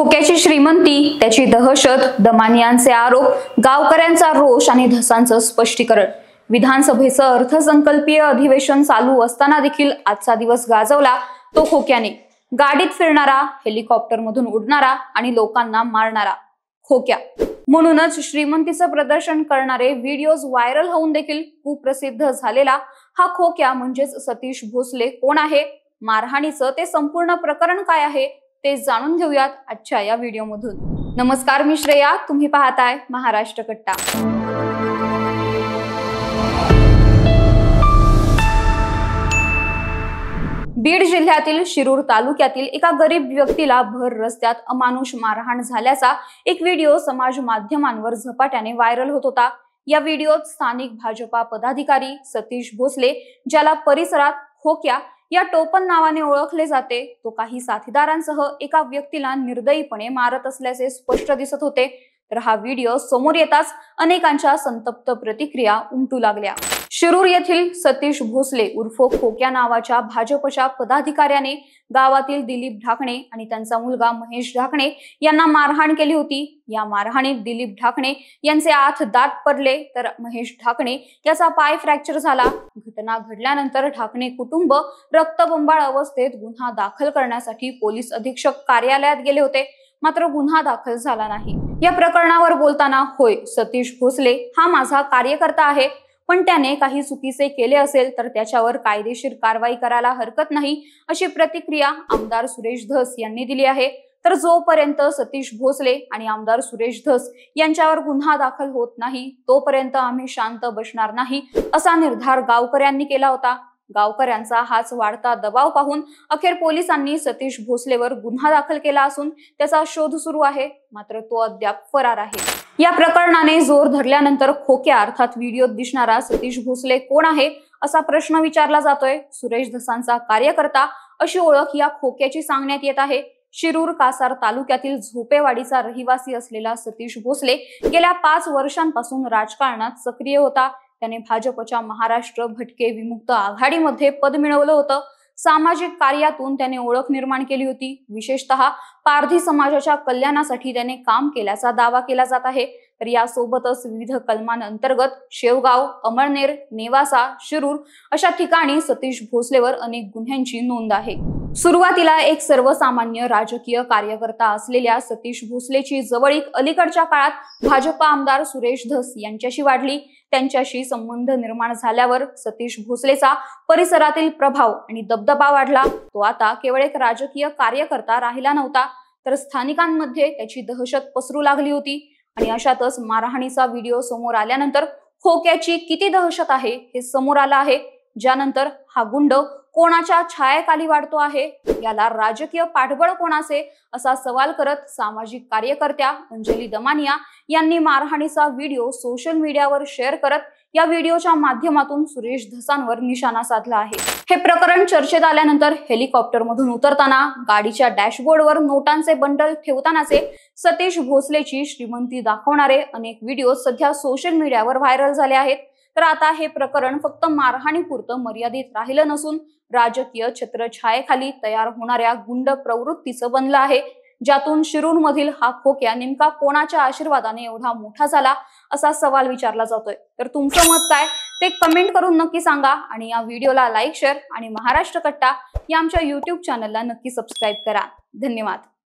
खोक्याची श्रीमंती, त्याची दहशत, दमानियांचे आरोप, गावकऱ्यांचा रोष आणि धसांचं स्पष्टीकरण। विधानसभेचं अर्थसंकल्पीय अधिवेशन चालू असताना देखील आजचा दिवस गाजवला तो खोक्याने। गाडीत फिरणारा, हेलिकॉप्टरमधून उडणारा आणि लोकांना मारणारा खोक्या। म्हणूनच श्रीमंतीचं प्रदर्शन करणारे व्हिडिओज व्हायरल होऊन देखील कुप्रसिद्ध झालेला हा खोक्या म्हणजेच सतीश भोसले कोण आहे, मारहाणीचं ते संपूर्ण प्रकरण काय आहे ते जाणून घेऊयात आजच्या या व्हिडिओमधून। नमस्कार, मी श्रेया, तुम्ही पाहताय महाराष्ट्र कट्टा। बीड जिल्ह्यातील शिरूर तालुक्यातील एका गरीब व्यक्तीला भर रस्त्यात अमानुष मारहाण झाल्याचा एक व्हिडिओ समाज माध्यमांवर झपाट्याने व्हायरल होत होता। या व्हिडिओत स्थानिक भाजपा पदाधिकारी सतीश भोसले, ज्याला परिसरात खोक्या या टोपण नावाने ओळखले जाते, तो काही साथीदारांसह एका व्यक्तीला निर्दयीपणे मारत असल्याचे स्पष्ट दिसत होते। तर हा व्हिडिओ समोर येताच अनेकांच्या संतप्त प्रतिक्रिया उमटू लागल्या। शिरूर येथील सतीश भोसले उर्फ खोक्या नावाच्या भाजपच्या पदाधिकाऱ्याने गावातील दिलीप ढाकणे आणि त्यांचा मुलगा महेश ढाकणे यांना मारहाण केली होती। या मारहाणीत दिलीप ढाकणे यांचे 8 दात पडले तर महेश ढाकणे याचा पाय फ्रॅक्चर झाला। घटना घडल्यानंतर ढाकणे कुटुंब रक्तबंबाळ अवस्थेत गुन्हा दाखल करण्यासाठी पोलीस अधीक्षक कार्यालयात गेले होते, मात्र गुन्हा दाखल झाला नाही। या प्रकरणावर बोलताना, होय, सतीश भोसले हा माझा कार्यकर्ता आहे, पण त्याने काही चुकीचे केले असेल तर त्याच्यावर कायदेशीर कारवाई करायला हरकत नाही, अशी प्रतिक्रिया आमदार सुरेश धस यांनी दिली आहे। तर जोपर्यंत सतीश भोसले आणि आमदार सुरेश धस यांच्यावर गुन्हा दाखल होत नाही तोपर्यंत आम्ही शांत बसणार नाही, असा निर्धार गावकऱ्यांनी केला होता। गावकऱ्यांचा हाच वाढता दबाव पाहून अखेर पोलिसांनी सतीश भोसलेवर गुन्हा दाखल केला असून त्याचा शोध सुरू आहे, मात्र तो अद्याप फरार आहे। या प्रकरणाने जोर धरल्यानंतर खोक्या अर्थात व्हिडिओत दिसणारा सतीश भोसले कोण आहे असा प्रश्न विचारला जातोय। सुरेश धसांचा कार्यकर्ता अशी ओळख या खोक्याची सांगण्यात येत आहे। शिरूर कासार तालुक्यातील झोपेवाडीचा रहिवासी असलेला सतीश भोसले गेल्या 5 वर्षांपासून राजकारणात सक्रिय होता। त्याने भाजपच्या महाराष्ट्र भटके विमुक्त आघाडीमध्ये पद मिळवलं होतं। सामाजिक कार्यातून त्याने ओळख निर्माण केली होती। विशेषतः पारधी समाजाच्या कल्याणासाठी त्याने काम केल्याचा दावा केला जात आहे। तर यासोबतच विविध कलमांअंतर्गत शेवगाव, अमळनेर, नेवासा, शिरूर अशा ठिकाणी सतीश भोसलेवर अनेक गुन्ह्यांची नोंद आहे। सुरुवातीला एक सर्वसामान्य राजकीय कार्यकर्ता असलेल्या सतीश भोसलेची जवळीक अलीकडच्या काळात भाजपा आमदार सुरेश धस यांच्याशी वाढली। त्यांच्याशी संबंध निर्माण झाल्यावर सतीश भोसलेचा परिसरातील प्रभाव आणि दबदबा वाढला। तो आता केवळ एक राजकीय कार्यकर्ता राहिला नव्हता, तर स्थानिकांमध्ये त्याची दहशत पसरू लागली होती। आणि अशातच मारहाणीचा व्हिडिओ समोर आल्यानंतर खोक्याची किती दहशत आहे हे समोर आलं आहे। ज्यानंतर हा गुंड कोणाच्या छायेखाली वाढतो आहे, याला राजकीय पाठबळ कोणाचे, असा सवाल करत सामाजिक कार्यकर्त्या अंजली दमानिया यांनी मारहाणीचा व्हिडिओ सोशल मीडियावर शेअर करत या व्हिडिओच्या माध्यमातून सुरेश धसांवर निशाणा साधला आहे। हे प्रकरण चर्चेत आल्यानंतर हेलिकॉप्टरमधून उतरताना गाडीच्या डॅशबोर्डवर नोटांचे बंडल ठेवतानाचे सतीश भोसलेची श्रीमंती दाखवणारे अनेक व्हिडिओ सध्या सोशल मीडियावर व्हायरल झाले आहेत। तर आता हे प्रकरण फक्त मारहाणीपुरतं मर्यादित राहिलं नसून राजकीय छत्रछायेखाली तयार होणाऱ्या गुंड प्रवृत्तीचं बनलं आहे, ज्यातून शिरूरमधील हा खोक्या नेमका कोणाच्या आशीर्वादाने एवढा मोठा झाला असा सवाल विचारला जातोय। तर तुमचं मत काय ते कमेंट करून नक्की सांगा आणि या व्हिडिओला लाईक, शेअर आणि महाराष्ट्र कट्टा या आमच्या YouTube चॅनलला नक्की सबस्क्राईब करा। धन्यवाद।